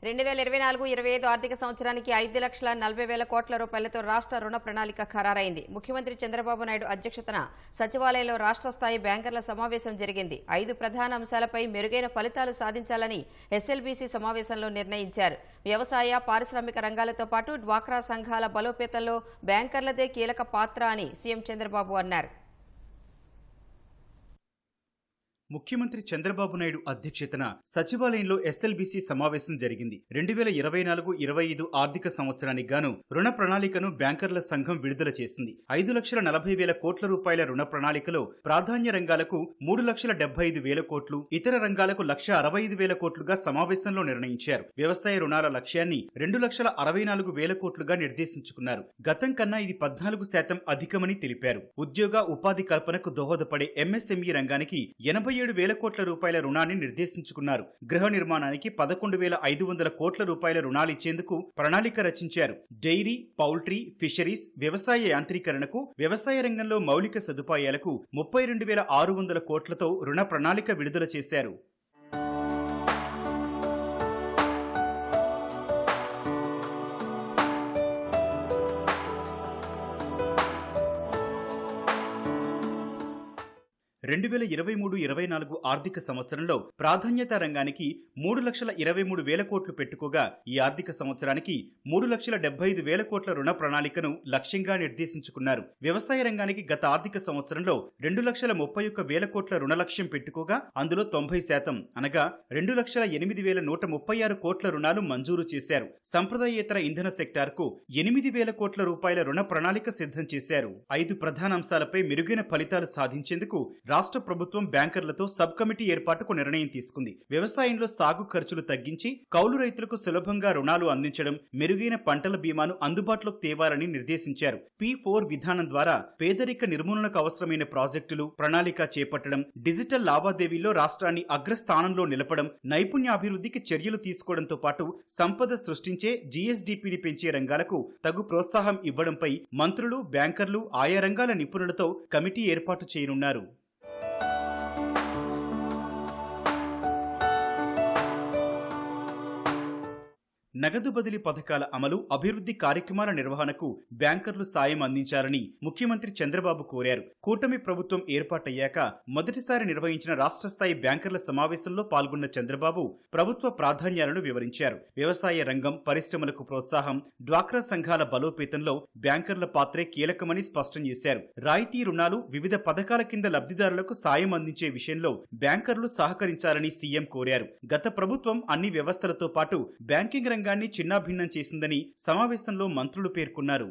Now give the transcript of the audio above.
2024-25 ఆర్థిక సంవత్సరానికి 5,40,000 కోట్ల రూపాయలతో రాష్ట్ర రుణ ప్రణాళిక ఖరారైంది. ముఖ్యమంత్రి చంద్రబాబు నాయుడు అధ్యక్షతన సచివాలయంలో రాష్ట్ర స్థాయి బ్యాంకర్ల సమావేశం జరిగింది. 5 ప్రధాన అంశాలపై మెరుగైన ఫలితాలు సాధించాలని ఎస్ఎల్బీసీ సమావేశంలో నిర్ణయించారు. వ్యవసాయ, పారిశ్రామిక రంగాలతో పాటు డ్వాక్రా సంఘాల బలోపేతంలో బ్యాంకర్లదే కీలక పాత్ర అని సీఎం చంద్రబాబు అన్నారు. ముఖ్యమంత్రి చంద్రబాబు నాయుడు అధ్యక్షతన సచివాలయంలో ఎస్ఎల్బీసీ సమావేశం జరిగింది. 2024-25 ఆర్థిక సంవత్సరానికి గాను రుణ ప్రణాళికను బ్యాంకర్ల సంఘం విడుదల చేసింది. 5,40,000 కోట్ల రూపాయల రుణ ప్రణాళికలో ప్రాధాన్య రంగాలకు 3,75,000 కోట్లు, ఇతర రంగాలకు 1,65,000 కోట్లుగా సమావేశంలో నిర్ణయించారు. వ్యవసాయ రుణాల లక్ష్యాన్ని 2,64,000 కోట్లుగా నిర్దేశించుకున్నారు. గతం కన్నా ఇది 14% అధికమని తెలిపారు. ఉద్యోగ ఉపాధి కల్పనకు దోహదపడే ఎంఎస్ఎంఈ రంగానికి 87,000 కోట్ల రూపాయల రుణాన్ని నిర్దేశించుకున్నారు. గృహ నిర్మాణానికి 11,500 కోట్ల రూపాయల రుణాలిచ్చేందుకు ప్రణాళిక రచించారు. డైరీ, పౌల్ట్రీ, ఫిషరీస్, వ్యవసాయ యాంత్రీకరణకు, వ్యవసాయ రంగంలో మౌలిక సదుపాయాలకు 32,600 కోట్లతో రుణ ప్రణాళిక విడుదల చేశారు. రెండు 2023-24 ఆర్థిక సంవత్సరంలో ప్రాధాన్యత రంగానికి 3,23,000 కోట్లు పెట్టుకోగా ఈ ఆర్థిక సంవత్సరానికి 3,75,000 కోట్ల రుణ ప్రణాళికను లక్ష్యంగా నిర్దేశించుకున్నారు. వ్యవసాయ రంగానికి గత ఆర్థిక సంవత్సరంలో 2,31,000 కోట్ల రుణ లక్ష్యం పెట్టుకోగా అందులో 90% అనగా 2,08,136 కోట్ల రుణాలు మంజూరు చేశారు. సంప్రదాయేతర ఇంధన సెక్టార్కు 8,000 కోట్ల రూపాయల రుణ ప్రణాళిక సిద్ధం చేశారు. 5 ప్రధాన అంశాలపై మెరుగైన ఫలితాలు సాధించేందుకు రాష్ట్ర ప్రభుత్వం బ్యాంకర్లతో సబ్ కమిటీ ఏర్పాటుకు నిర్ణయం తీసుకుంది. వ్యవసాయంలో సాగు ఖర్చులు తగ్గించి కౌలు రైతులకు సులభంగా రుణాలు అందించడం, మెరుగైన పంటల బీమాను అందుబాటులోకి తేవాలని నిర్దేశించారు. P4 విధానం ద్వారా పేదరిక నిర్మూలనకు అవసరమైన ప్రాజెక్టులు, ప్రణాళిక చేపట్టడం, డిజిటల్ లావాదేవీల్లో రాష్ట్రాన్ని అగ్రస్థానంలో నిలపడం, నైపుణ్యాభివృద్ధికి చర్యలు తీసుకోవడంతో పాటు సంపద సృష్టించే జీఎస్డీపీని పెంచే రంగాలకు తగు ప్రోత్సాహం ఇవ్వడంపై మంత్రులు, బ్యాంకర్లు, ఆయా రంగాల నిపుణులతో కమిటీ ఏర్పాటు చేయనున్నారు. నగదు బదిలీ పథకాల అమలు, అభివృద్ధి కార్యక్రమాల నిర్వహణకు బ్యాంకర్లు సాయం అందించాలని ముఖ్యమంత్రి చంద్రబాబు కోరారు. కూటమి ప్రభుత్వం ఏర్పాటయ్యాక మొదటిసారి నిర్వహించిన రాష్ట్ర స్థాయి బ్యాంకర్ల సమావేశంలో పాల్గొన్న చంద్రబాబు ప్రభుత్వ ప్రాధాన్యాలను వివరించారు. వ్యవసాయ రంగం, పరిశ్రమలకు ప్రోత్సాహం, డ్వాక్రా సంఘాల బలోపేతంలో బ్యాంకర్ల పాత్రే కీలకమని స్పష్టం చేశారు. రాయితీ రుణాలు, వివిధ పథకాల కింద లబ్ధిదారులకు సాయం అందించే విషయంలో బ్యాంకర్లు సహకరించాలని సీఎం కోరారు. గత ప్రభుత్వం అన్ని వ్యవస్థలతో పాటు బ్యాంకింగ్ రంగాన్ని చిన్నాభిన్నం చేసిందని సమావేశంలో మంత్రులు పేర్కొన్నారు.